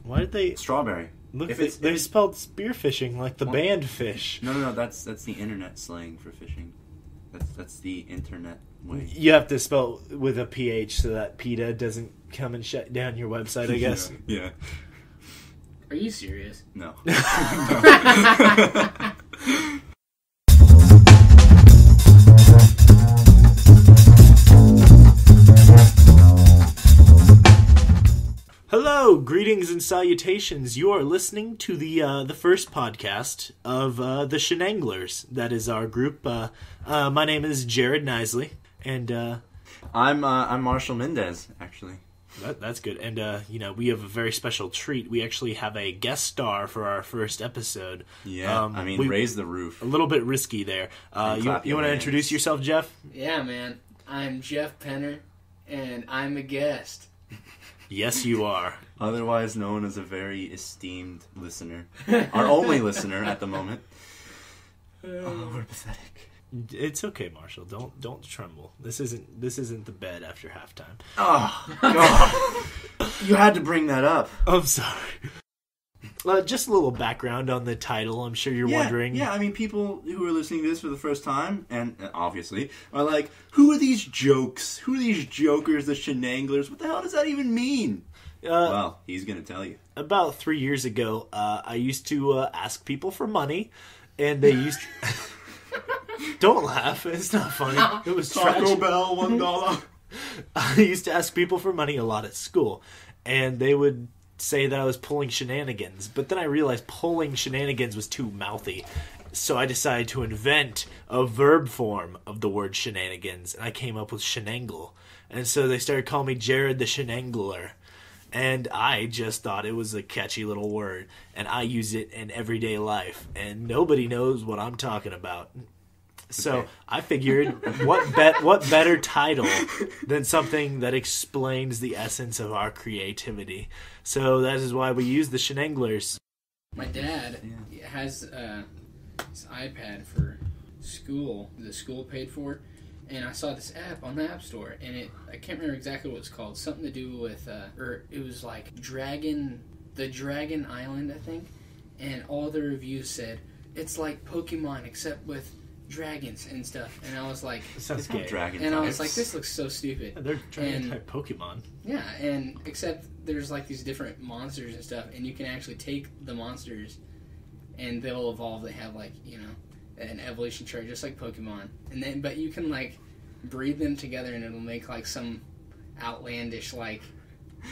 Why did they... Strawberry. Look, they spelled spearfishing like the band Fish. No, that's the internet slang for fishing. That's the internet way. You have to spell with a PH so that PETA doesn't come and shut down your website, I guess. Yeah. Are you serious? No. Hello, greetings and salutations. You are listening to the first podcast of the Shenanglers. That is our group. My name is Jared Nisley, and I'm Marshall Mendez, actually. That's good. And we have a very special treat. We actually have a guest star for our first episode. Yeah, raise the roof. A little bit risky there. You want to introduce yourself, Jeff? Yeah, man. I'm Jeff Penner, and I'm a guest. Yes, you are. Otherwise known as a very esteemed listener. Our only listener at the moment. Oh, we're pathetic. It's okay, Marshall. Don't tremble. This isn't the bed after halftime. Oh, God. You had to bring that up. I'm sorry. Just a little background on the title. I'm sure you're wondering. Yeah, people who are listening to this for the first time, and obviously, are like, who are these jokes? Who are these jokers, the Shenanglers? What the hell does that even mean? Well, he's going to tell you. About 3 years ago, I used to ask people for money, and they used to... Don't laugh. It's not funny. It was Taco tragic. Bell, $1. I used to ask people for money a lot at school, and they would say that I was pulling shenanigans, but then I realized pulling shenanigans was too mouthy, so I decided to invent a verb form of the word shenanigans, and I came up with shenangle, and so they started calling me Jared the Shenangler, and I just thought it was a catchy little word, and I use it in everyday life, and nobody knows what I'm talking about. So okay. I figured, what better title than something that explains the essence of our creativity? So that is why we use the Shenanglers. My dad has his iPad for school. The school paid for, and I saw this app on the App Store, and I can't remember exactly what it's called. Something to do with, or it was like the Dragon Island, I think. And all the reviews said it's like Pokemon except with dragons and stuff, and I was like, Sounds gay. Dragon and types. I was like, this looks so stupid. Yeah, they're dragon type Pokemon. Yeah, and except there's like these different monsters and stuff, and you can actually take the monsters and they'll evolve. They have like, an evolution chart just like Pokemon, and then but you can like breed them together and it'll make like some outlandish like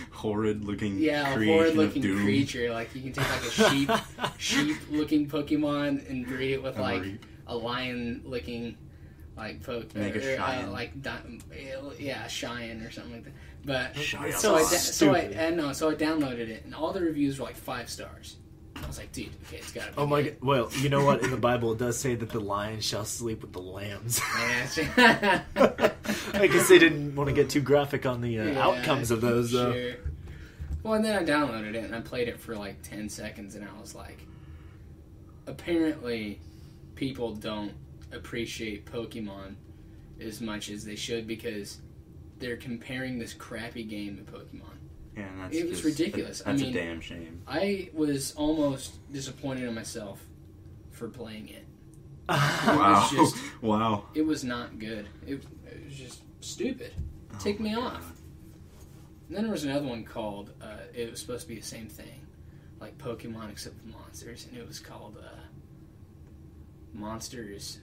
horrid looking creature. Like you can take like a sheep looking Pokemon and breed it with like a lion-looking, like, make a Cheyenne. Cheyenne or something like that. But Cheyenne. so I downloaded it, and all the reviews were like 5 stars. I was like, dude, okay, it's gotta be. Oh my god! Well, you know what? In the Bible, it does say that the lion shall sleep with the lambs. I guess they didn't want to get too graphic on the outcomes of those, though. Sure. Well, and then I downloaded it and I played it for like 10 seconds, and I was like, apparently people don't appreciate Pokemon as much as they should because they're comparing this crappy game to Pokemon. Yeah, and it was ridiculous. That's a damn shame. I was almost disappointed in myself for playing it. Wow. It was not good. It was just stupid. It ticked me off. And then there was another one called, it was supposed to be the same thing, like Pokemon except with monsters, and it was called Monsters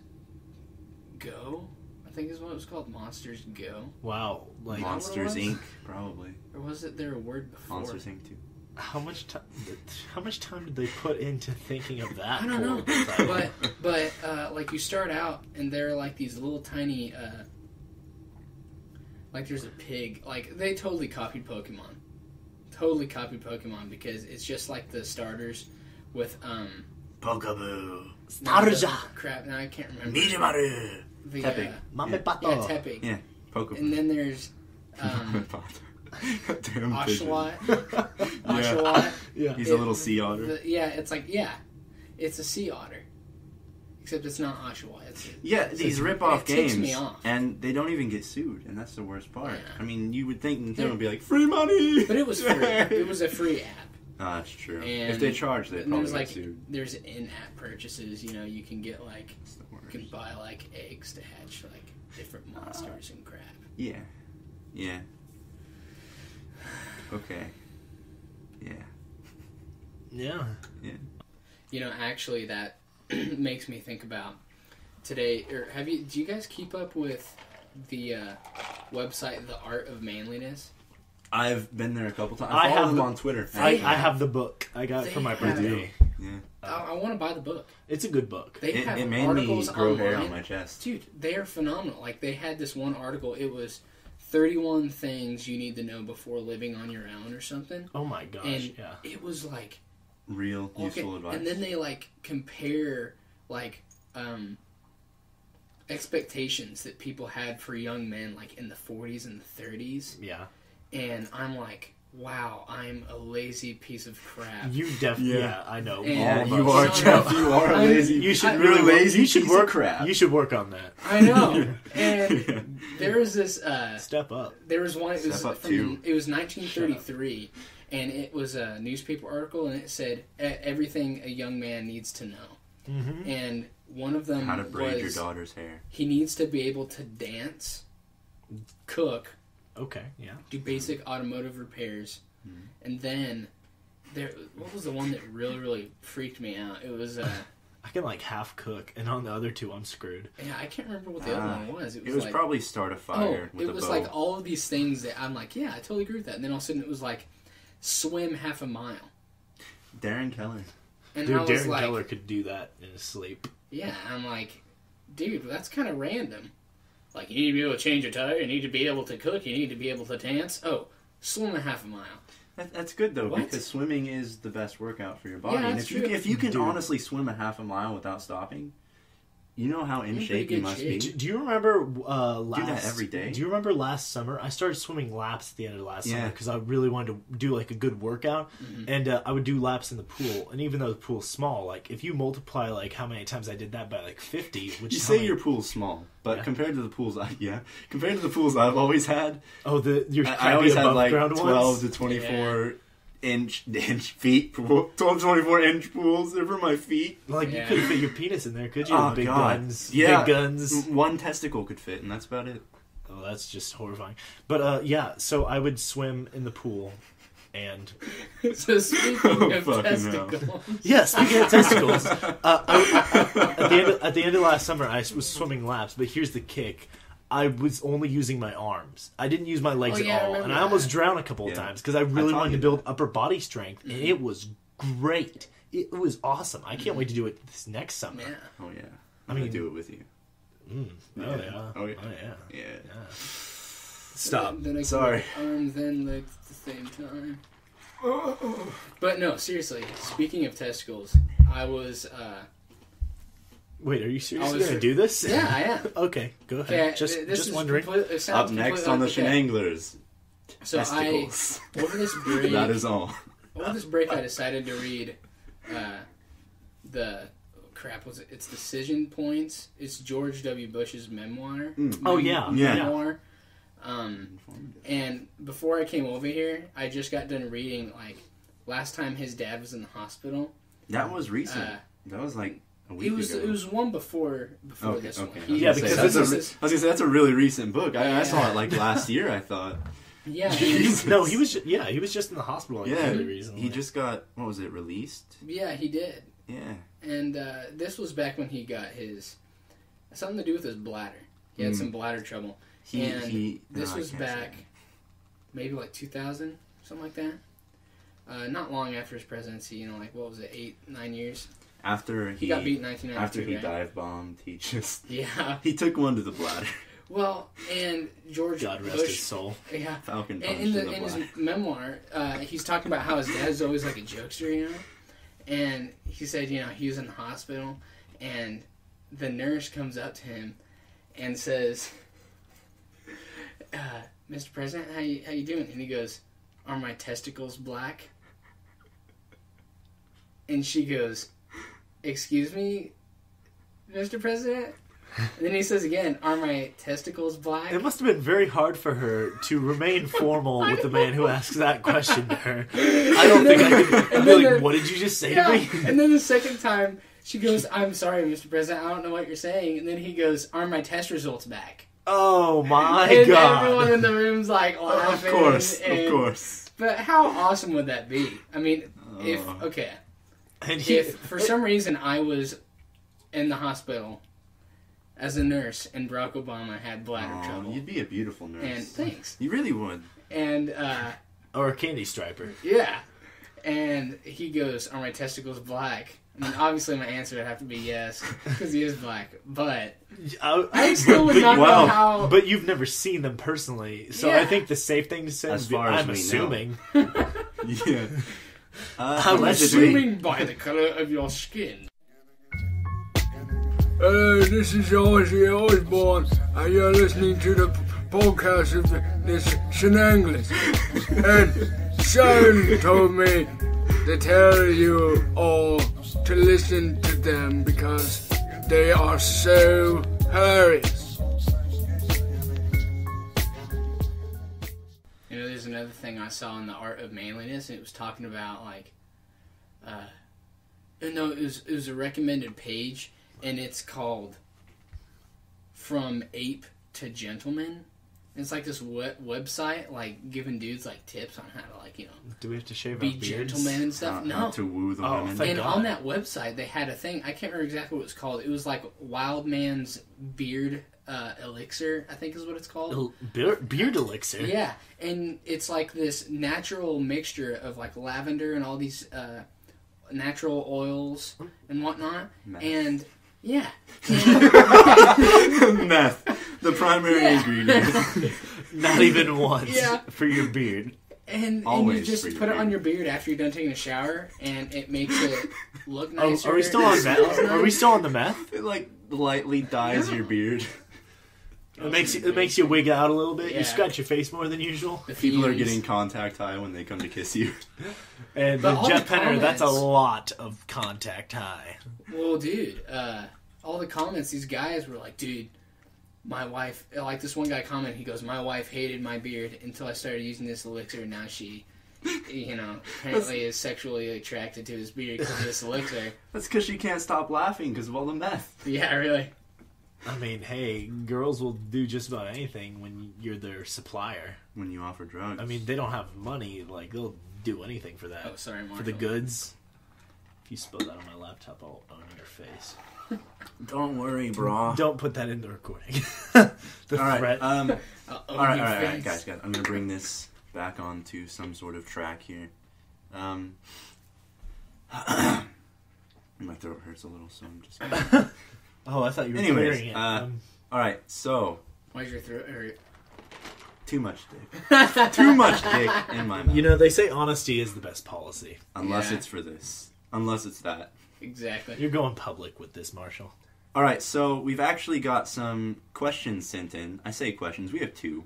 Go, I think is what it was called. Monsters Go. Wow, like Monsters Inc. Probably. Or was it there a word before? Monsters Inc. too. How much time did they put into thinking of that? I don't know, but like you start out and there are like these little tiny, like there's a pig. Like they totally copied Pokemon. Because it's just like the starters with Pokeboo. Crap, now I can't remember. Mijimaru. Tepig. Mamepato. Yeah, Tepig. Yeah, Pokeboo. And then there's Damn Oshawott. Oshawott. Yeah. He's a little sea otter. It's a sea otter. Except it's not Oshawott. These rip-off games. Ticks me off. And they don't even get sued, and that's the worst part. Yeah. I mean, you would think Nintendo would be like, free money! But it was free. It was a free app. That's true. And if they charge, they probably get sued. There's in-app purchases. You can get like, you can buy like eggs to hatch like different monsters and crap. Yeah. Okay. Yeah. Actually, that makes me think about today. Or do you guys keep up with the website The Art of Manliness? I've been there a couple times. I follow them on Twitter. I have the book. I got it for my birthday. Yeah. I want to buy the book. It's a good book. It made me grow hair on my chest. Dude, they are phenomenal. Like, they had this one article. It was 31 things you need to know before living on your own or something. Oh my gosh, and yeah. It was like... real useful advice. And then they, like, compare, like, expectations that people had for young men, like, in the 40s and the 30s. Yeah. And I'm like, wow, I'm a lazy piece of crap. You definitely, I know. Yeah, you are, Jeff. You are a lazy. You should really lazy. You should work. Crap. You should work on that. I know. And there was this. Step up. There was one. It was Step up from. It was 1933, and it was a newspaper article, and it said everything a young man needs to know. Mm-hmm. And one of them how to braid your was daughter's hair. He needs to be able to dance, cook. Okay, yeah. Do basic automotive repairs. And then, what was the one that really, really freaked me out? It was... I can, like, half cook, and on the other two, I'm screwed. Yeah, I can't remember what the other one was. It was like, probably start a fire with a bow. It was like all of these things that I'm like, yeah, I totally agree with that. And then all of a sudden it was like, swim half a mile. Darren Keller. And dude, I was Darren like, Keller could do that in his sleep. Yeah, I'm like, dude, that's kind of random. Like, you need to be able to change a tire, you need to be able to cook, you need to be able to dance. Oh, swim a half a mile. That's good, though, because swimming is the best workout for your body. Yeah, and that's if you can honestly swim a half a mile without stopping, you know how in shape you must be. Do you remember do that every day? Do you remember last summer? I started swimming laps at the end of last summer because I really wanted to do like a good workout, and I would do laps in the pool. And even though the pool's small, like if you multiply like how many times I did that by like 50, which you is say your pool's small, but compared to the pools, compared to the pools I've always had, I always had like 12 to 24. Inch feet, 12 to 24 inch pools. They're for my feet. Like you couldn't fit your penis in there, could you? Oh, big God. guns, big guns. One testicle could fit, and that's about it. Oh, that's just horrifying. But so I would swim in the pool, and so speaking of testicles, speaking of testicles, at the end of last summer, I was swimming laps. But here's the kick. I was only using my arms. I didn't use my legs at all. And I almost drowned a couple of times because I really wanted to build upper body strength. And it was great. It was awesome. I can't wait to do it this next summer. Yeah. Oh, yeah. I'm going to do it with you. Oh, yeah. Oh, yeah. Oh, yeah. Yeah. Stop. Then I Sorry. Arms and legs at the same time. But no, seriously. Speaking of testicles, I was... Wait, are you seriously going to do this? Yeah, I am. Okay, go ahead. Just wondering. Up next on the Shenanglers. So testicles. Over this break... that is all. Over this break, I decided to read it's Decision Points. It's George W. Bush's memoir. Oh, yeah. Memoir. And before I came over here, I just got done reading, like, last time his dad was in the hospital. That was recent. That was, like... It was one before this one. Yeah, because I was gonna say that's a really recent book. I saw it like last year. I thought. Yeah. No, he was just in the hospital. Like, really recently. He just got released. Yeah, he did. Yeah. And this was back when he got something to do with his bladder. He had some bladder trouble. This was back maybe like 2000, something like that. Not long after his presidency. Like what was it, 8-9 years. After he got beat in 1992. After he dive bombed, he just he took one to the bladder. Well, and George God rest Bush, his soul. Yeah, Falcon punch in his memoir, he's talking about how his dad is always like a jokester, And he said, he was in the hospital, and the nurse comes up to him and says, "Mr. President, how you doing?" And he goes, "Are my testicles black?" And she goes, "Excuse me, Mr. President?" And then he says again, are my testicles black? It must have been very hard for her to remain formal with the man who asks that question to her. I don't think I could. I'd be like, what did you just say to me? And then the second time, she goes, I'm sorry, Mr. President, I don't know what you're saying. And then he goes, are my test results back? Oh my and God. Everyone in the room's like laughing. Of course. But how awesome would that be? I mean, if for some reason I was in the hospital as a nurse and Barack Obama had bladder trouble. You'd be a beautiful nurse. And thanks. You really would. And or a candy striper. Yeah. And he goes, are my testicles black? I mean, obviously my answer would have to be yes, because he is black. But I still would not know how... But you've never seen them personally, so I think the safe thing to say is I'm assuming. Yeah. I'm assuming by the color of your skin. Hello, this is Ozzy Osbourne, and you're listening to the podcast of the Shenanglers. And Sharon told me to tell you all to listen to them because they are so hilarious. You know, there's another thing I saw in The Art of Manliness, and it was talking about, like, it was a recommended page, and it's called From Ape to Gentleman. And it's like this website, like, giving dudes, like, tips on how to, like, you know... Do we have to shave be our beards? Gentlemen and stuff? No. To woo the women. And on that website, they had a thing, I can't remember exactly what it was called. It was like Wild Man's Beard Elixir, I think is what it's called. Beard Elixir? Yeah. And it's like this natural mixture of, like, lavender and all these natural oils and whatnot. Meth. And... Yeah. Meth. The primary ingredient. Not even once for your beard. And you just put it on your beard after you're done taking a shower, and it makes it look nicer. Are we still on meth? Are we still on the meth? It, like, lightly dyes your beard. It makes you wig out a little bit. Yeah. You scratch your face more than usual. People are getting contact high when they come to kiss you. And Jeff Penner, that's a lot of contact high. Well, dude, all the comments, these guys were like, dude, my wife, like this one guy commented, he goes, my wife hated my beard until I started using this elixir, and now she, you know, apparently is sexually attracted to his beard because of this elixir. That's because she can't stop laughing because of all the meth. Yeah, really. I mean, hey, girls will do just about anything when you're their supplier. When you offer drugs. I mean, they don't have money. Like, they'll do anything for that. Oh, sorry, Marshall. For the goods. If you spill that on my laptop, I'll own your face. Don't worry, bro. Don't put that in the recording. The threat. All right, guys. I'm going to bring this back onto some sort of track here. My throat hurts a little, so I'm just... Oh, I thought you were clearing it. All right, so... Why's your throat hurt? Too much dick. Too much dick in my mouth. You know, they say honesty is the best policy. Unless it's for this. Unless it's that. Exactly. You're going public with this, Marshall. All right, so we've actually got some questions sent in. I say questions. We have 2.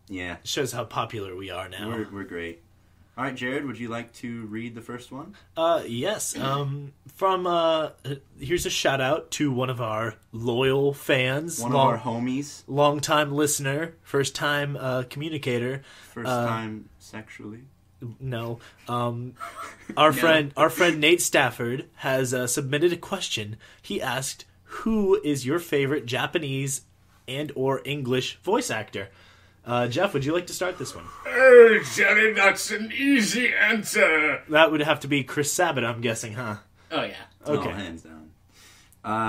Yeah. Shows how popular we are now. We're great. All right, Jared, would you like to read the first one? Yes. Here's a shout out to one of our loyal fans. One of our homies. Long-time listener. First-time communicator. First-time sexually. No. Our friend Nate Stafford has submitted a question. He asked, who is your favorite Japanese and or English voice actor? Jeff, would you like to start this one? Oh, Jerry, that's an easy answer. That would have to be Chris Sabat, I'm guessing, huh? Oh, yeah. Okay. Oh, hands down.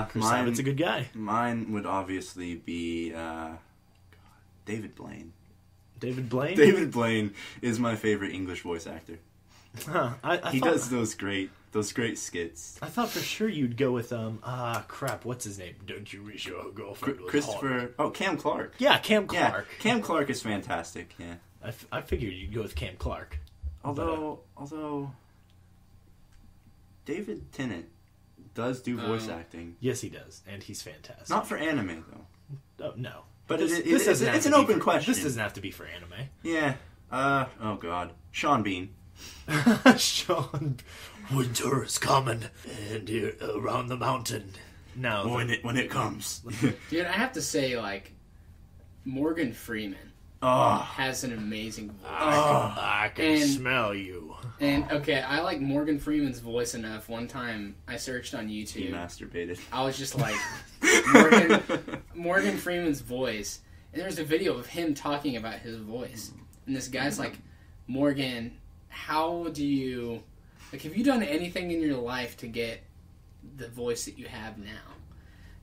Chris Sabat's a good guy. Mine would obviously be David Blaine. David Blaine? David Blaine is my favorite English voice actor. Huh. He does those great skits. I thought for sure you'd go with crap, what's his name? Don't you wish your girlfriend was Christopher hot? Oh, Cam Clark. Yeah, Cam Clark. Yeah, Cam Clark is fantastic, yeah. I figured you'd go with Cam Clark. Although David Tennant does do voice acting. Yes, he does, and he's fantastic. Not for anime, though. No. But it's an open question. This doesn't have to be for anime. Yeah. Oh, God. Sean Bean. Sean, winter is coming, and you're around the mountain. No. When it comes. Dude, I have to say, like, Morgan Freeman has an amazing voice. I can smell you. And, okay, I like Morgan Freeman's voice enough. One time, I searched on YouTube. He masturbated. I was just like, Morgan Freeman's voice. And there's a video of him talking about his voice. And this guy's like, Morgan, how do you... Like, have you done anything in your life to get the voice that you have now?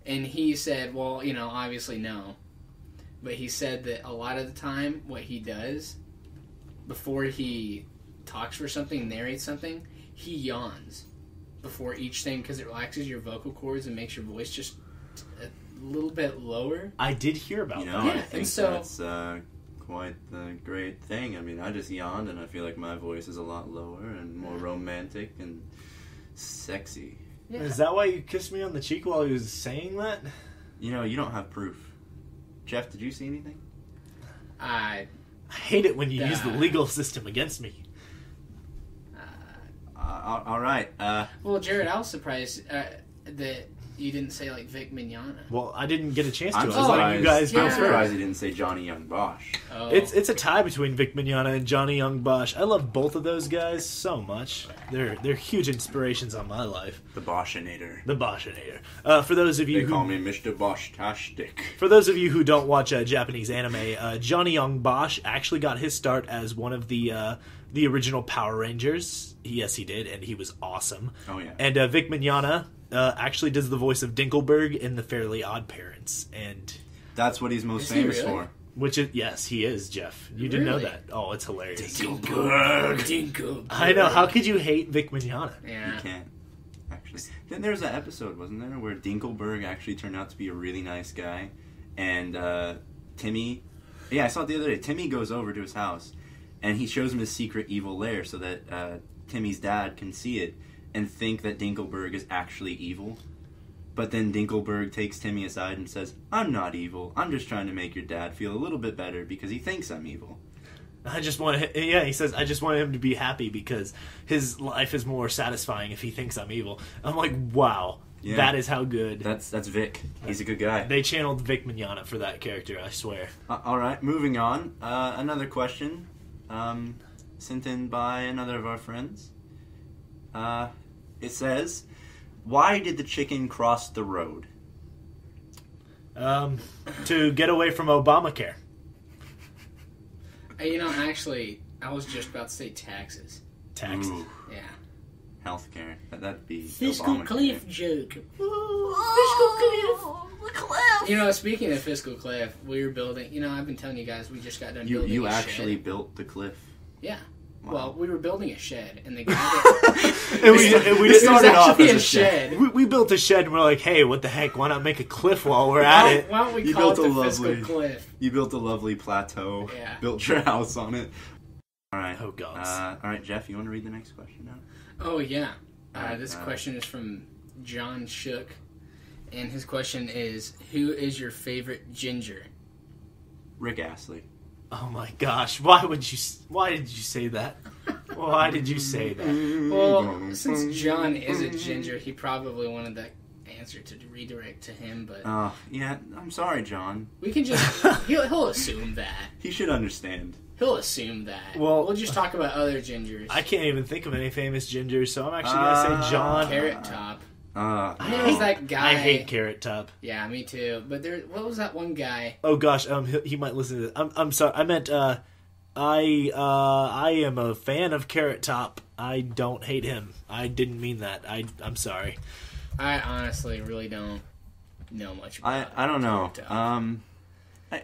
And he said, well, you know, obviously no. But he said that a lot of the time, what he does, before he talks for something, narrates something, he yawns before each thing because it relaxes your vocal cords and makes your voice just a little bit lower. I did hear about that. I think that's quite the great thing. I mean, I just yawned and I feel like my voice is a lot lower and more romantic and sexy. Yeah. Is that why you kissed me on the cheek while he was saying that? You know, you don't have proof. Jeff, did you see anything? I hate it when you use the legal system against me. All right. Well, Jared, I was surprised that you didn't say, like, Vic Mignogna. Well, I didn't get a chance to. I'm surprised you didn't say Johnny Young Bosch. Oh. It's a tie between Vic Mignogna and Johnny Young Bosch. I love both of those guys so much. They're huge inspirations on my life. The Boschinator. The Boschinator. For those of you they call me Mr. Bosch-tastic. For those of you who don't watch Japanese anime, Johnny Young Bosch actually got his start as one of the original Power Rangers. Yes, he did, and he was awesome. Oh yeah. And Vic Mignogna actually does the voice of Dinkelberg in The Fairly Odd Parents, and that's what he's most famous for. Which is, yes, he is, Jeff. You didn't know that. Oh, it's hilarious. Dinkelberg. I know. How could you hate Vic Mignogna? Yeah. You can't. Actually, then there was that episode, wasn't there, where Dinkelberg actually turned out to be a really nice guy, and Timmy. Yeah, I saw it the other day. Timmy goes over to his house, and he shows him his secret evil lair so that Timmy's dad can see it and think that Dinkelberg is actually evil. But then Dinkelberg takes Timmy aside and says, I'm not evil. I'm just trying to make your dad feel a little bit better because he thinks I'm evil. He says, I just want him to be happy because his life is more satisfying if he thinks I'm evil. I'm like, wow. Yeah. That is how good. That's Vic. He's a good guy. They channeled Vic Mignogna for that character, I swear. All right, moving on. Another question sent in by another of our friends. It says, why did the chicken cross the road? To get away from Obamacare. You know, actually, I was just about to say taxes. Taxes? Ooh. Yeah. Healthcare. That'd be fiscal Obamacare. cliff joke. Fiscal cliff. You know, speaking of fiscal cliff, we were building. You know, I've been telling you guys we just got done building. You a actually shed. built the cliff. Yeah. Wow. Well, we were building a shed, and the guy that... we just started off as a shed. We built a shed, and we're like, hey, what the heck, why not make a cliff while we're at it? Why don't we call it the fiscal cliff? You built a lovely plateau. Yeah. Built your house on it. All right. Oh, God. All right, Jeff, you want to read the next question now? Oh, yeah. This question is from John Shook, and his question is, who is your favorite ginger? Rick Astley. Oh my gosh! Why did you say that? Why did you say that? Well, since John is a ginger, he probably wanted that answer to redirect to him. But yeah, I'm sorry, John. We can just he'll assume that. He should understand. He'll assume that. Well, we'll just talk about other gingers. I can't even think of any famous gingers, so I'm actually gonna say John. Carrot Top. I was that guy. I hate Carrot Top. Yeah, me too. But what was that one guy? Oh gosh, he might listen to this. I'm sorry. I meant I am a fan of Carrot Top. I don't hate him. I didn't mean that. I'm sorry. I honestly really don't know much about I don't know.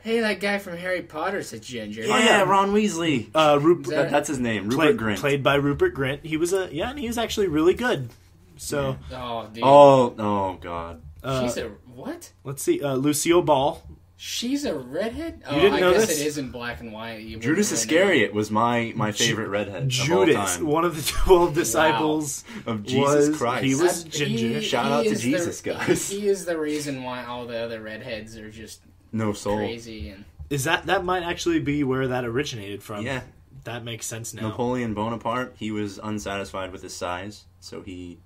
Hey, that guy from Harry Potter's a ginger. Yeah, Ron Weasley. That's his name. Rupert Grint. Played by Rupert Grint. He was and he was actually really good. So. Yeah. Oh, dude. Oh, God. She's a what? Let's see. Lucille Ball. She's a redhead? You didn't know guess this? it is in black and white. Judas Iscariot was my favorite redhead Judas, of all time. One of the 12 disciples of Jesus Christ. He was ginger. Shout out to Jesus, guys. He is the reason why all the other redheads are just no soul. Crazy. And is that might actually be where that originated from? Yeah. That makes sense now. Napoleon Bonaparte, he was unsatisfied with his size, so he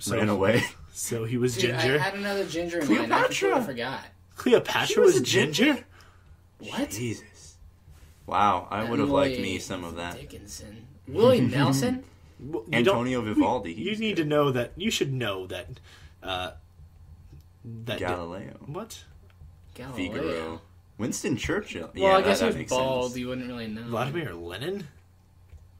ran away. So he was Dude, ginger. I had another ginger in mind. I completely forgot. Cleopatra was ginger? What? Jesus. Wow, I would have liked me some of that. Dickinson. Willie Nelson? Antonio Vivaldi. You need to know that. You should know that. That Galileo. What? Galileo. Figaro. Winston Churchill. Well, I guess he was bald. You wouldn't really know. Vladimir Lenin?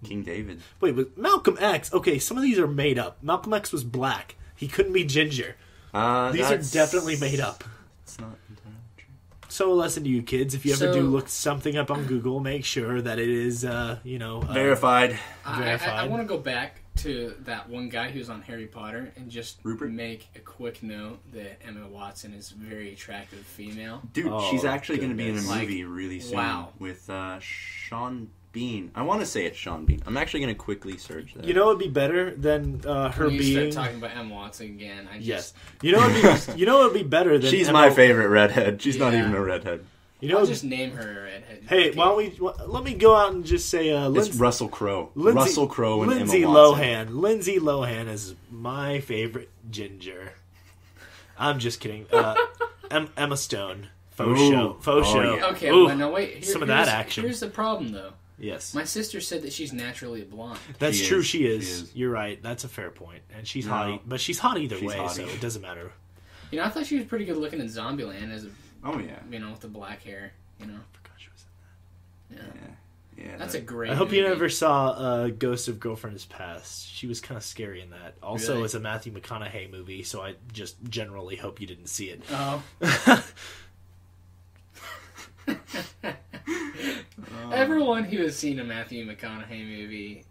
King David. Wait, but Malcolm X. Okay, some of these are made up. Malcolm X was black. He couldn't be ginger. These are definitely made up. It's not entirely true. So a lesson to you kids: if you ever do look something up on Google, make sure that it is, verified. I want to go back to that one guy who was on Harry Potter and just make a quick note that Emma Watson is a very attractive female. Dude, she's actually going to be in a movie really soon with Sean Bean. I want to say it's Sean Bean. I'm actually going to quickly search that. You know what would be better than her being... start talking about Emma Watson again. Yes. You know what would be better than She's my favorite redhead. She's not even a redhead. I'll just name her a redhead. Hey, let me go out and just say... it's Russell Crowe. Russell Crowe and Lindsay Emma Watson. Lohan. Lindsay Lohan is my favorite ginger. I'm just kidding. Emma Stone. Faux show. Yeah. Okay, well, no, wait. Some of that action. Here's the problem, though. Yes. My sister said that she's naturally blonde. That's true, she is. You're right. That's a fair point. And she's hot. But she's hot either way, so it doesn't matter. You know, I thought she was pretty good looking in Zombieland as a... Oh, yeah. You know, with the black hair, you know. I forgot she was in that. Yeah. That's a great I hope movie. you never saw Ghost of Girlfriend's Past. She was kind of scary in that. Also, Really? it's a Matthew McConaughey movie, so I just generally hope you didn't see it. Oh. Everyone who has seen a Matthew McConaughey movie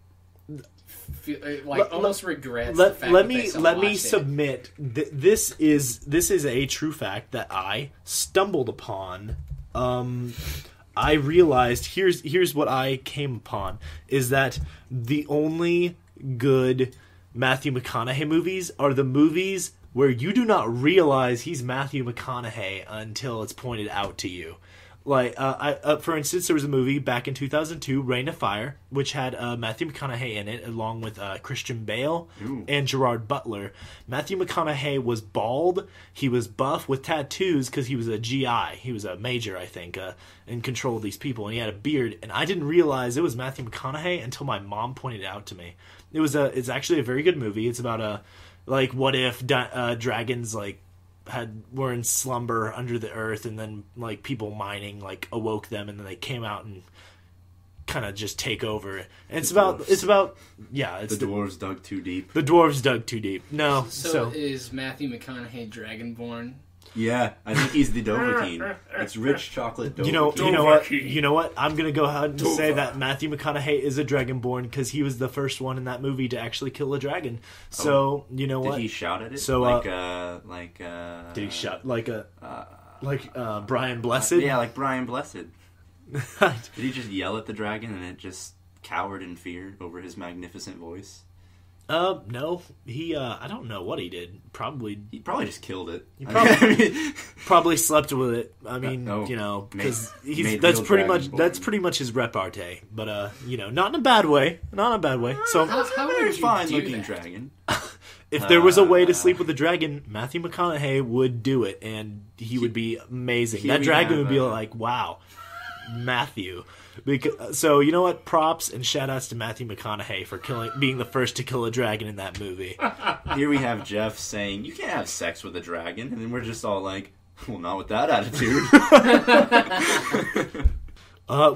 almost regrets the fact let that they let me watched submit this is a true fact that I stumbled upon. I realized here's what I came upon is that the only good Matthew McConaughey movies are the movies where you do not realize he's Matthew McConaughey until it's pointed out to you. Like, for instance, there was a movie back in 2002, Reign of Fire, which had Matthew McConaughey in it, along with Christian Bale and Gerard Butler. Matthew McConaughey was bald. He was buff with tattoos because he was a GI. He was a major, I think, in control of these people. And he had a beard. And I didn't realize it was Matthew McConaughey until my mom pointed it out to me. It's actually a very good movie. It's about what if dragons, were in slumber under the earth, and then people mining awoke them, and then they came out and kind of just take over. And it's about the dwarves dug too deep. The dwarves dug too deep. No, so is Matthew McConaughey Dragonborn? Yeah, I think he's the Dovahkiin. It's rich chocolate Dovahkiin. You know what? I'm gonna go ahead and say that Matthew McConaughey is a Dragonborn because he was the first one in that movie to actually kill a dragon. So you know what? Did he shout at it? So did he shout like Brian Blessed? Yeah, like Brian Blessed. Did he just yell at the dragon and it just cowered in fear over his magnificent voice? No. He, I don't know what he did. He probably just killed it. He probably slept with it. I mean, because that's pretty much his repartee. But, not in a bad way. Not in a bad way. So, how would you fine do looking that? dragon. If there was a way to sleep with a dragon, Matthew McConaughey would do it, and he would be amazing. That dragon would be like, wow, Matthew. So you know what? Props and shout outs to Matthew McConaughey for being the first to kill a dragon in that movie. Here we have Jeff saying, you can't have sex with a dragon, and then we're just all like, well, not with that attitude.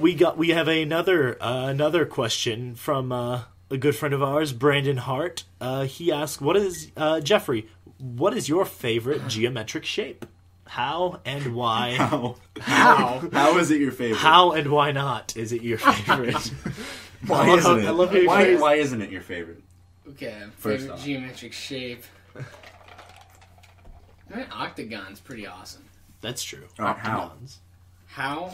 We have another question from a good friend of ours, Brandon Hart. He asked, Jeffrey, what is your favorite geometric shape? How and why? How is it your favorite? How and why not is it your favorite? Why isn't it? Why isn't it your favorite? Okay, favorite geometric shape. I mean, octagon's pretty awesome. That's true. Octagons. How?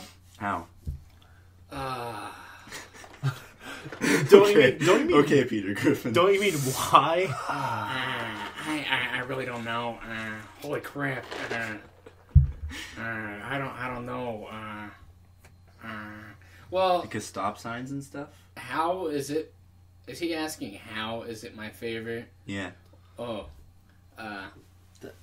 Okay, Peter Griffin. Don't you mean why? I really don't know. Holy crap. I don't know. Well, because stop signs and stuff. How is it? Is he asking how is it my favorite? Yeah. Oh.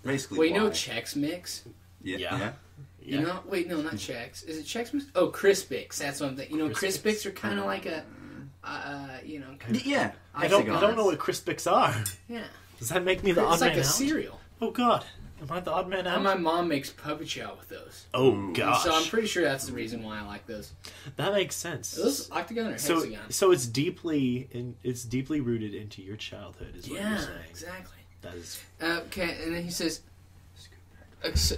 Basically, well, you know Chex Mix? Yeah. You know? Wait, no, not Chex. Is it Chex Mix? Oh, Crispix. That's what I'm thinking. You know, Crispix are kind of like a, yeah. I don't know what Crispix are. Yeah. Does that make me the odd man out? It's like a cereal. Oh, God. Am I the odd man out? And my mom makes puppet chow with those. Oh, gosh. So I'm pretty sure that's the reason why I like those. That makes sense. Are those octagon or hexagon? So it's deeply rooted into your childhood, is what you're saying. Yeah, exactly. That is... Okay, and then he says...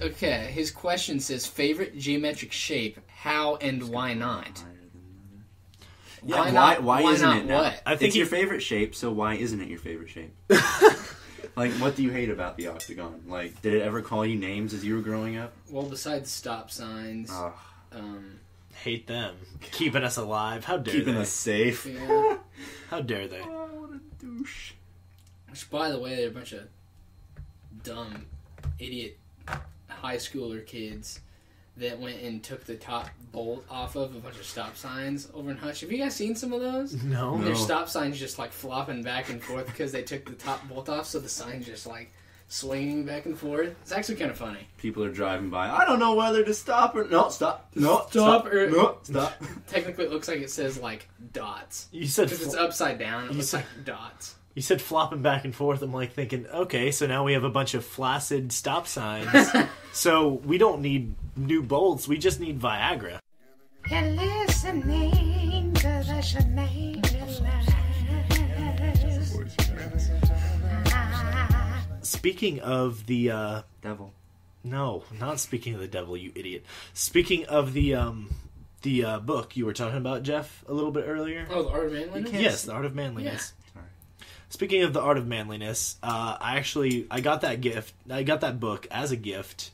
Okay, his question says, favorite geometric shape, how and why not? Yeah, why isn't it now? What? I think it's your favorite shape, so why isn't it your favorite shape? Like, what do you hate about the octagon? Like, did it ever call you names as you were growing up? Well, besides stop signs. Hate them. Keeping us alive. How dare Keeping they? us safe. Yeah. How dare they? Oh, what a douche. Which, by the way, they're a bunch of dumb, idiot high schooler kids that went and took the top bolt off of a bunch of stop signs over in Hutch. Have you guys seen some of those? No. Their stop signs just like flopping back and forth because they took the top bolt off, so the sign's just like swinging back and forth. It's actually kind of funny. People are driving by. I don't know whether to stop or no. Stop. No. Stop. Or, no. Stop. Technically, it looks like it says like dots. You said because it's upside down. It looks like dots. You said flopping back and forth. I'm like thinking, okay, so now we have a bunch of flaccid stop signs. So we don't need new bolts. We just need Viagra. You're listening to the Shenanglers. Speaking of the devil. No, not speaking of the devil, you idiot. Speaking of the book you were talking about, Jeff, a little bit earlier. Oh, The Art of Manliness? Yes, The Art of Manliness. Yeah. Speaking of The Art of Manliness, I got that gift. I got that book as a gift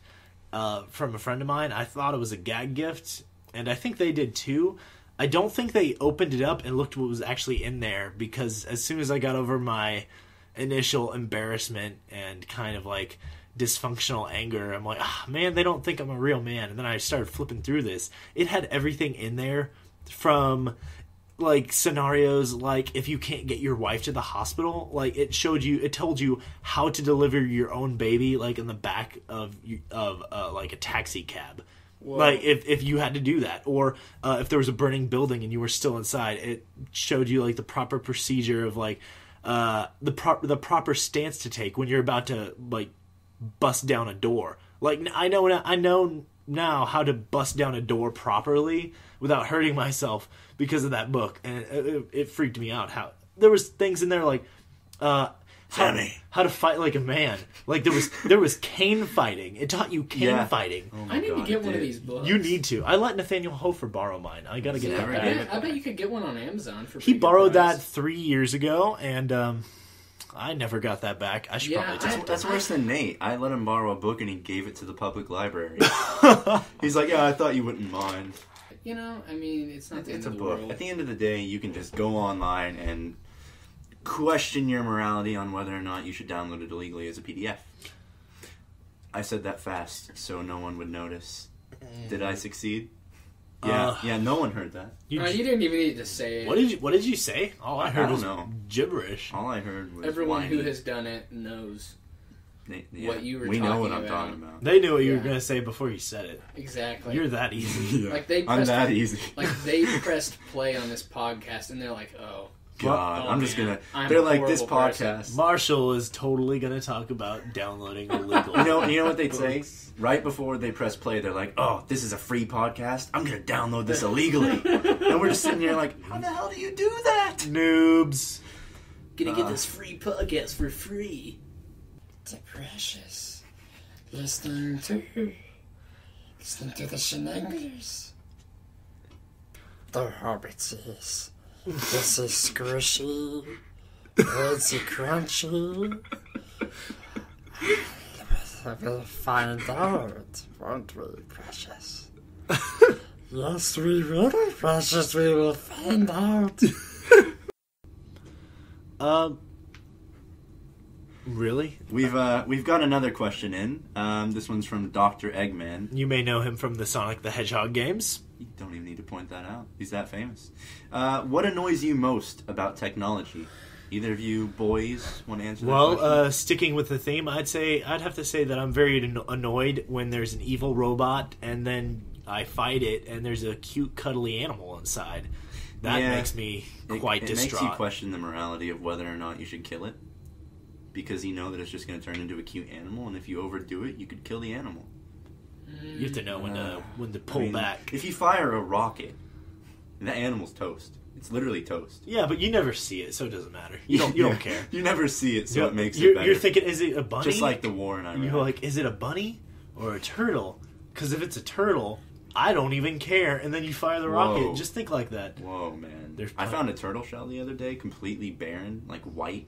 from a friend of mine. I thought it was a gag gift, and I think they did too. I don't think they opened it up and looked what was actually in there, because as soon as I got over my initial embarrassment and kind of like dysfunctional anger, I'm like, man, they don't think I'm a real man. And then I started flipping through this. It had everything in there, from like scenarios like if you can't get your wife to the hospital, like it told you how to deliver your own baby, like in the back of like a taxi cab. Whoa. Like if you had to do that, or if there was a burning building and you were still inside, it showed you like the proper procedure of like the proper stance to take when you're about to like bust down a door. Like I know now how to bust down a door properly without hurting myself because of that book, and it freaked me out. How there was things in there like how to fight like a man. Like there was cane fighting. It taught you cane fighting. Oh I need to get one of these books. You need to. I let Nathaniel Hofer borrow mine. I gotta get that back. Yeah, I bet you could get one on Amazon for. He borrowed that 3 years ago, and I never got that back. I should probably just... That's worse than Nate. I let him borrow a book and he gave it to the public library. He's like, yeah, I thought you wouldn't mind. You know, I mean, it's not the end of the book. world. At the end of the day, you can just go online and question your morality on whether or not you should download it illegally as a PDF. I said that fast so no one would notice. Did I succeed? Yeah, no one heard that. You didn't even need to say it. What did you say? All I heard was gibberish. All I heard was everyone who has done it knows what you were talking about. We know what I'm talking about. They knew what you were going to say before you said it. Exactly. You're that easy. Like I'm that easy. Like they pressed play on this podcast and they're like, oh. God, I'm just gonna. They're like, this podcast. Person. Marshall is totally gonna talk about downloading illegal. You know what they'd say right before they press play? They're like, "Oh, this is a free podcast. I'm gonna download this illegally." And we're just sitting here like, "How the hell do you do that, noobs? Gonna get this free podcast for free." The precious listening to the Shenanglers. The hobbits. This is squishy. It's crunchy. We'll find out, won't we, precious? Yes, we will, precious. We will find out. Really? We've got another question in. This one's from Dr. Eggman. You may know him from the Sonic the Hedgehog games. You don't even need to point that out. He's that famous. What annoys you most about technology? Either of you boys want to answer that Well, sticking with the theme, I'd have to say that I'm very annoyed when there's an evil robot and then I fight it and there's a cute, cuddly animal inside. That makes me quite distraught. It makes you question the morality of whether or not you should kill it. Because you know that it's just going to turn into a cute animal, and if you overdo it, you could kill the animal. You have to know when to pull back. If you fire a rocket, the animal's toast. It's literally toast. Yeah, but you never see it, so it doesn't matter. You don't care. You never see it, so it makes it better. You're thinking, is it a bunny? Just like the war in Iraq. You're like, is it a bunny or a turtle? Because if it's a turtle, I don't even care. And then you fire the rocket. Just think like that. Whoa, man. I found a turtle shell the other day, completely barren, like white.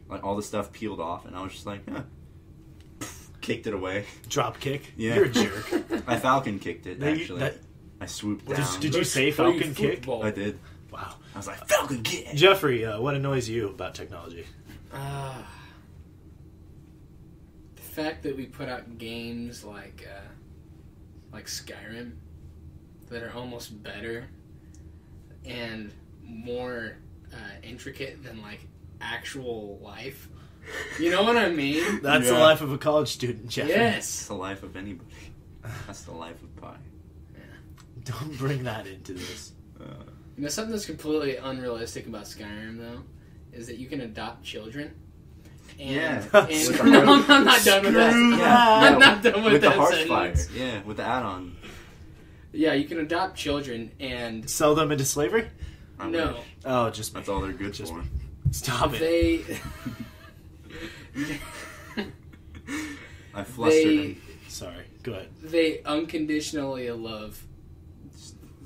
Like all the stuff peeled off, and I was just like, kicked it away. Drop kick? Yeah. You're a jerk. I falcon kicked it, actually. I swooped down. Did you say falcon kick? I did. Wow. I was like, falcon kick! Jeffrey, what annoys you about technology? The fact that we put out games like Skyrim that are almost better and more intricate than like actual life. You know what I mean? That's the life of a college student, Jeffrey. Yes. It's the life of anybody. That's the life of Pi. Yeah. Don't bring that into this. You know, something that's completely unrealistic about Skyrim, though, is that you can adopt children. And, no, I'm not done with that. I'm not done with that the hearth sentence. fire. Yeah, with the add-on. Yeah, you can adopt children and sell them into slavery. No. Oh, just that's all they're good for. Stop it. I flustered him. Sorry, go ahead. They unconditionally love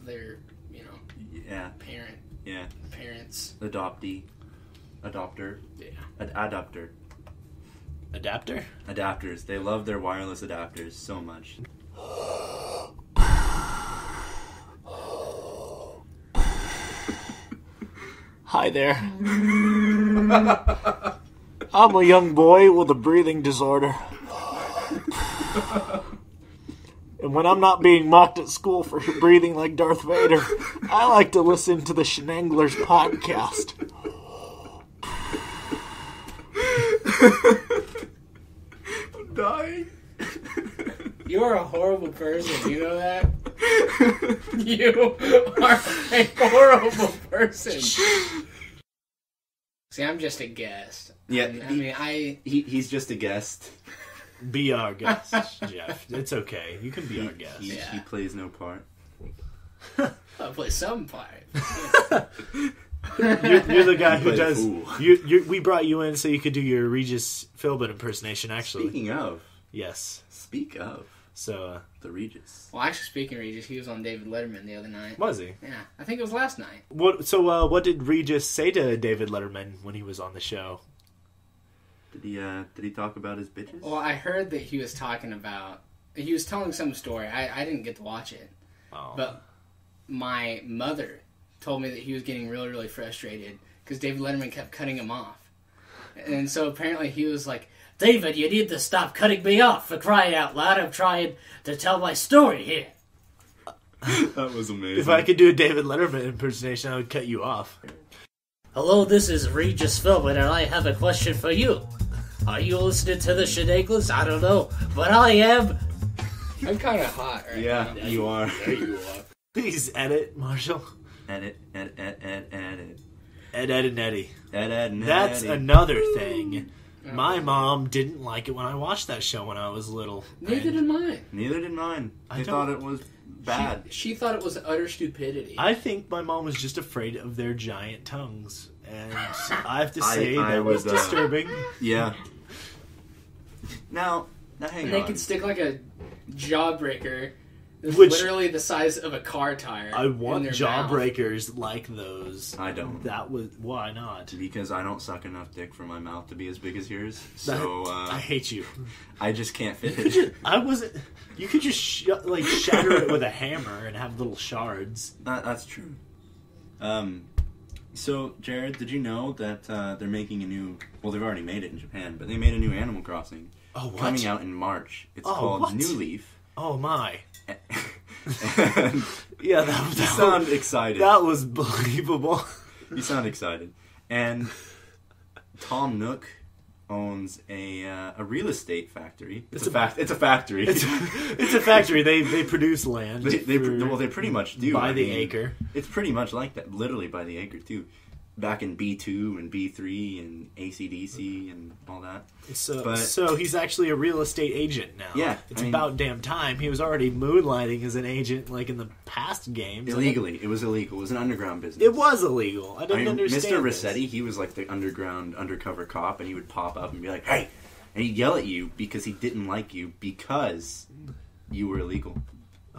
their, parent. Yeah. Parents. Adopter. Yeah. Adapter. Adapter? Adapters. They love their wireless adapters so much. Hi there. I'm a young boy with a breathing disorder. And when I'm not being mocked at school for breathing like Darth Vader, I like to listen to the Shenanglers podcast. I'm dying. You're a horrible person, you know that? You are a horrible person. See, I'm just a guest. Yeah, he's just a guest. Be our guest, Jeff. It's okay. You can be our guest. He plays no part. I play some part. You're the guy who does. We brought you in so you could do your Regis Philbin impersonation. Actually, speaking of, yes. Speak of. So the Regis. Well, actually, speaking of Regis, he was on David Letterman the other night. Was he? Yeah, I think it was last night. What did Regis say to David Letterman when he was on the show? Did he talk about his bitches? Well, I heard that he was telling some story. I didn't get to watch it. Oh. But my mother told me that he was getting really, really frustrated because David Letterman kept cutting him off. And so apparently he was like, David, you need to stop cutting me off, for crying out loud. I'm trying to tell my story here. That was amazing. If I could do a David Letterman impersonation, I would cut you off. Hello, this is Regis Philbin, and I have a question for you. Are you listening to the Shenanglers? I don't know, but I am. I'm kind of hot right now. Yeah, you are. There you are. Please edit, Marshall. Edit. Ed, and Eddie. That's another thing. My mom didn't like it when I watched that show when I was little. Neither did mine. I thought it was bad. She thought it was utter stupidity. I think my mom was just afraid of their giant tongues. And I have to say that was disturbing. Yeah. Now hang on. They could stick like a jawbreaker that's literally the size of a car tire. I want jawbreakers like those. I don't. Why not? Because I don't suck enough dick for my mouth to be as big as yours. So I hate you. I just can't fit it. You could just shatter it with a hammer and have little shards. That's true. So, Jared, did you know that they're making a new... Well, they've already made it in Japan, but they made a new Animal Crossing. Oh, what? Coming out in March. It's called New Leaf. Oh, my. Yeah, that sound excited. That was believable. You sound excited. And Tom Nook owns a real estate factory. It's a factory. It's a factory. They produce land. They pretty much do by the acre. It's pretty much like that, literally by the acre too. Back in B2 and B3 and AC/DC and all that. So he's actually a real estate agent now. Yeah, it's about damn time. He was already moonlighting as an agent, like in the past games. Illegally, it was illegal. It was an underground business. It was illegal. I didn't understand. Mr. Rossetti, he was like the undercover cop, and he would pop up and be like, "Hey," and he'd yell at you because he didn't like you because you were illegal.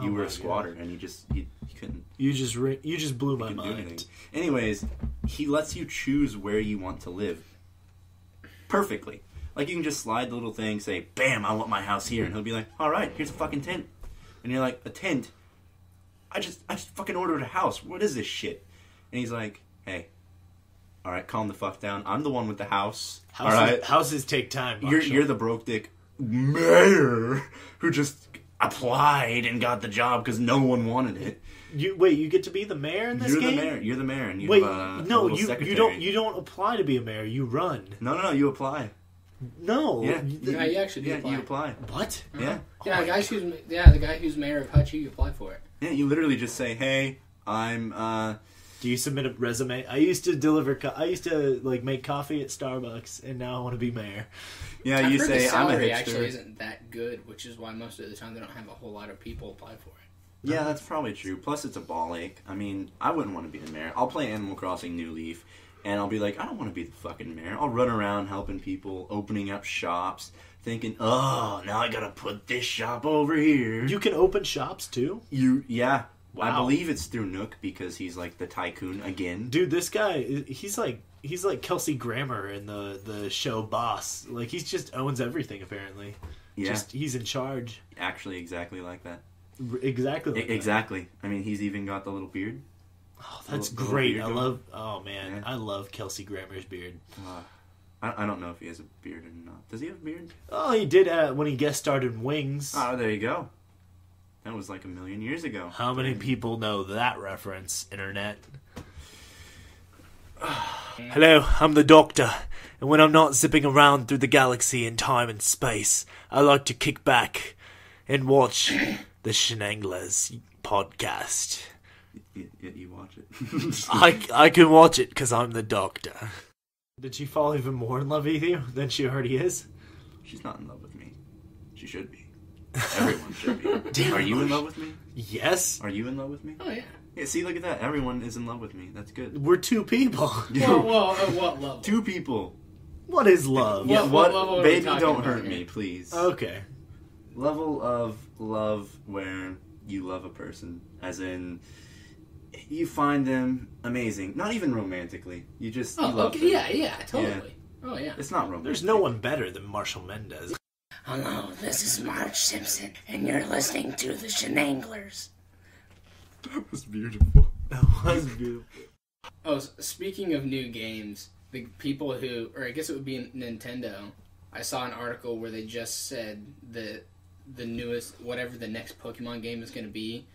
You were a squatter, and you couldn't. You just blew my mind. Anyways, he lets you choose where you want to live. Perfectly. Like, you can just slide the little thing, say, "Bam, I want my house here," and he'll be like, "All right, here's a fucking tent." And you're like, "A tent? I just fucking ordered a house. What is this shit?" And he's like, "Hey, all right, calm the fuck down. I'm the one with the house. All right, houses take time. You're the broke dick mayor who just applied and got the job because no one wanted it." You get to be the mayor in this game? You're the mayor, and you you don't apply to be a mayor. You run. No, you apply. No. Yeah, you actually apply. You apply. What? Yeah. The guy who's mayor of Hutch, you apply for it. Yeah, you literally just say, "Hey, I'm." Do you submit a resume? I used to like make coffee at Starbucks, and now I want to be mayor. Yeah, you say, "I'm a hipster." Actually, isn't that good, which is why most of the time they don't have a whole lot of people apply for it. Yeah, that's probably true. Plus, it's a ball ache. I mean, I wouldn't want to be the mayor. I'll play Animal Crossing New Leaf, and I'll be like, I don't want to be the fucking mayor. I'll run around helping people, opening up shops, thinking, "Oh, now I gotta put this shop over here." You can open shops too? Yeah. Wow. I believe it's through Nook because he's like the tycoon again. Dude, this guy, he's like Kelsey Grammer in the show Boss. Like, he just owns everything apparently. Yeah. He's in charge. Actually, exactly like that. Exactly. I mean, he's even got the little beard. Oh, that's great. I love Kelsey Grammer's beard. I don't know if he has a beard or not. Does he have a beard? Oh, he did when he guest starred in Wings. Oh, there you go. That was like 1,000,000 years ago. How many people know that reference, Internet? Hello, I'm the Doctor, and when I'm not zipping around through the galaxy in time and space, I like to kick back and watch the Shenanglers podcast. You watch it. I can watch it because I'm the Doctor. Did she fall even more in love with you than she already is? She's not in love with me. She should be. Everyone should be. Damn. Are you in love with me? Yes. Are you in love with me? Oh, yeah. Yeah, see, look at that. Everyone is in love with me. That's good. We're two people. What level? Two people. What is love? Yeah, what level baby, don't hurt me, please. Okay. Level of love where you love a person. As in, you find them amazing. Not even romantically. You just you love them. Yeah, totally. Yeah. Oh, yeah. It's not romantic. There's no one better than Marshall Mendez. Hello, this is Marge Simpson, and you're listening to the Shenanglers. That was beautiful. Oh, speaking of new games, the people who, or I guess it would be Nintendo, I saw an article where they just said the newest, whatever the next Pokemon game is going to be,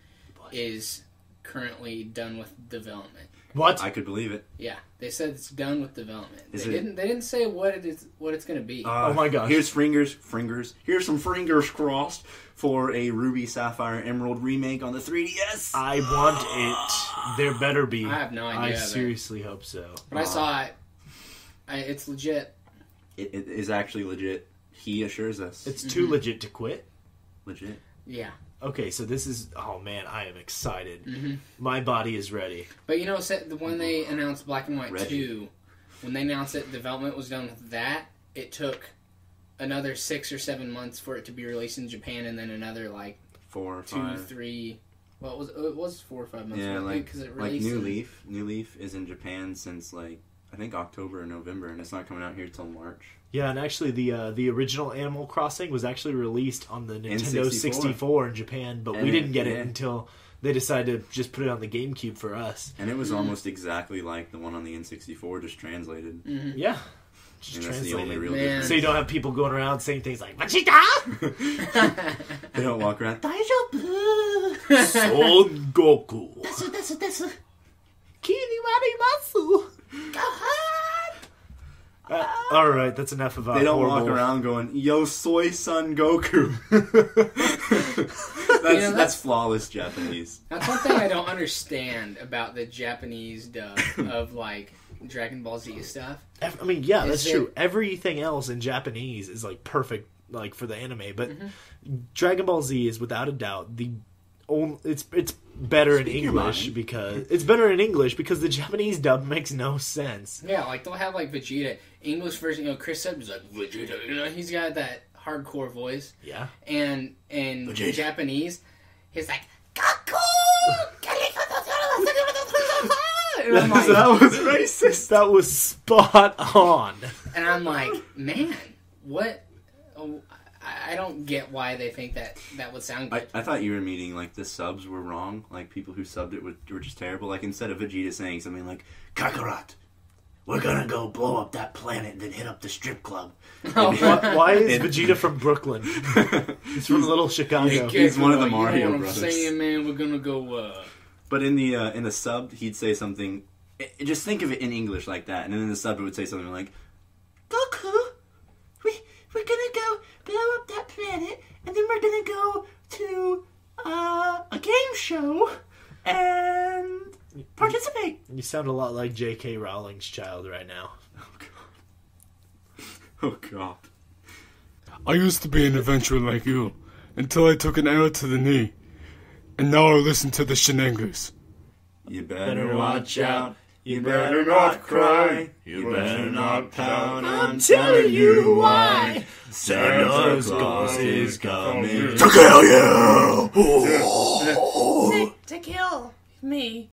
is currently done with development. What? I could believe it. Yeah, they said it's done with development. They didn't say what it's going to be. Oh my gosh! Here's Here's some fingers crossed for a Ruby Sapphire Emerald remake on the 3DS. I want it. There better be. I have no idea. I seriously hope so. But I saw it. It's legit. It is actually legit. He assures us. It's too legit to quit. Legit. Yeah. Okay, so this is... Oh, man, I am excited. Mm-hmm. My body is ready. But, you know, when they announced Black and White 2, when they announced that development was done with that, it took another 6 or 7 months for it to be released in Japan, and then another, 4 or 5. 2, 3... Well, it was 4 or 5 months. Yeah, because it released New Leaf. New Leaf is in Japan since, I think October or November, and it's not coming out here till March. Yeah, and actually the original Animal Crossing was actually released on the Nintendo 64 in Japan, but we didn't get it until they decided to just put it on the GameCube for us. And it was almost exactly like the one on the N64, just translated. Mm-hmm. Yeah. Just translated. That's the only real difference. So you don't have people going around saying things like, Vegeta! They don't walk around, Daijoubu! Son Goku! Desu. Kiriwarimasu! Go ahead! All right, that's enough about. They don't horrible... walk around going, "Yo, Soy Son Goku." that's flawless Japanese. That's one thing I don't understand about the Japanese dub of like Dragon Ball Z stuff. I mean, yeah, that's true. Everything else in Japanese is like perfect, like for the anime, but Dragon Ball Z is without a doubt the only. It's better in English because the Japanese dub makes no sense. Yeah, like they'll have like Vegeta English version. You know, Chris Sub is like Vegeta. You know, he's got that hardcore voice. Yeah, and Japanese, he's like Goku. Like, that was racist. That was spot on. And I'm like, man, what? Oh, I don't get why they think that would sound good. I thought you were meaning like the subs were wrong. Like people who subbed it were just terrible. Like instead of Vegeta saying something like Kakarot, we're gonna go blow up that planet and then hit up the strip club. Why is Vegeta from Brooklyn? He's from Little Chicago. He's one of the Mario brothers. I'm saying, man, we're gonna go. But in the sub, he'd say something. Just think of it in English like that, and then in the sub, it would say something like, "Goku, we're gonna go blow up that planet, and then we're gonna go to a game show and participate." You sound a lot like J.K. Rowling's child right now. Oh God. I used to be an adventurer like you, until I took an arrow to the knee. And now I listen to the Shenanglers. You better watch out. You better not cry. You better not pout. I'm telling you why. Santa Claus is coming to kill you. To kill me.